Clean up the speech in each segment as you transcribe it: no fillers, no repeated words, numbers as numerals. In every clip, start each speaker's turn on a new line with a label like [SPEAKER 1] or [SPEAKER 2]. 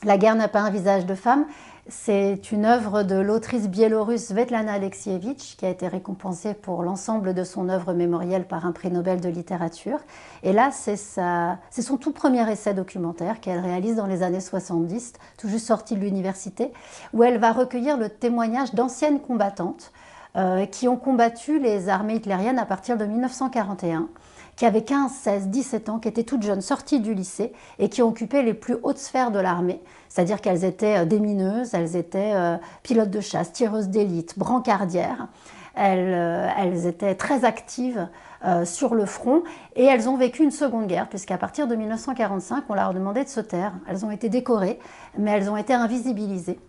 [SPEAKER 1] La guerre n'a pas un visage de femme, c'est une œuvre de l'autrice biélorusse Svetlana Alexievitch qui a été récompensée pour l'ensemble de son œuvre mémorielle par un prix Nobel de littérature. Et là, c'est son tout premier essai documentaire qu'elle réalise dans les années 70, tout juste sortie de l'université, où elle va recueillir le témoignage d'anciennes combattantes qui ont combattu les armées hitlériennes à partir de 1941, qui avaient 15, 16, 17 ans, qui étaient toutes jeunes, sorties du lycée et qui occupaient les plus hautes sphères de l'armée. C'est-à-dire qu'elles étaient démineuses, elles étaient pilotes de chasse, tireuses d'élite, brancardières. Elles étaient très actives sur le front et elles ont vécu une seconde guerre puisqu'à partir de 1945, on leur demandait de se taire. Elles ont été décorées, mais elles ont été invisibilisées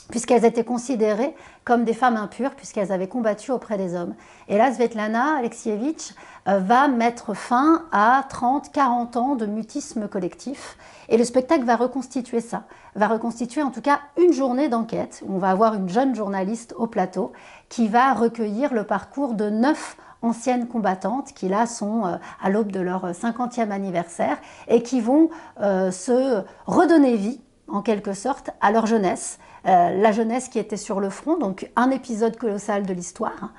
[SPEAKER 1] puisqu'elles étaient considérées comme des femmes impures, puisqu'elles avaient combattu auprès des hommes. Et là, Svetlana Alexievitch va mettre fin à 30, 40 ans de mutisme collectif. Et le spectacle va reconstituer ça, va reconstituer en tout cas une journée d'enquête. On va avoir une jeune journaliste au plateau qui va recueillir le parcours de 9 anciennes combattantes qui là sont à l'aube de leur 50e anniversaire et qui vont se redonner vie en quelque sorte à leur jeunesse, la jeunesse qui était sur le front, donc un épisode colossal de l'histoire,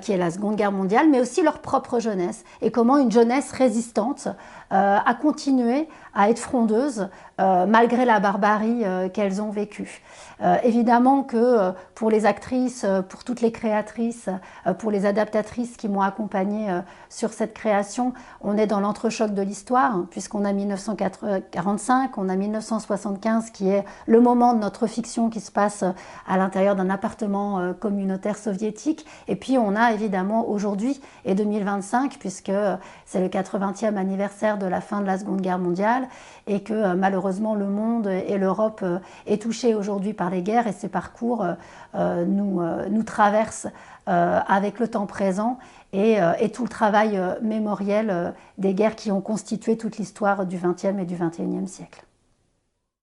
[SPEAKER 1] qui est la Seconde Guerre mondiale, mais aussi leur propre jeunesse, et comment une jeunesse résistante a continué à être frondeuse malgré la barbarie qu'elles ont vécue. Évidemment que pour les actrices, pour toutes les créatrices, pour les adaptatrices qui m'ont accompagnée sur cette création, on est dans l'entrechoc de l'histoire, puisqu'on a 1945, on a 1975 qui est le moment de notre fiction qui se passe à l'intérieur d'un appartement communautaire soviétique, et puis on a évidemment aujourd'hui et 2025, puisque c'est le 80e anniversaire de la fin de la Seconde Guerre mondiale, et que malheureusement le monde et l'Europe est touché aujourd'hui par les guerres, et ces parcours nous traversent avec le temps présent et tout le travail mémoriel des guerres qui ont constitué toute l'histoire du XXe et du XXIe siècle.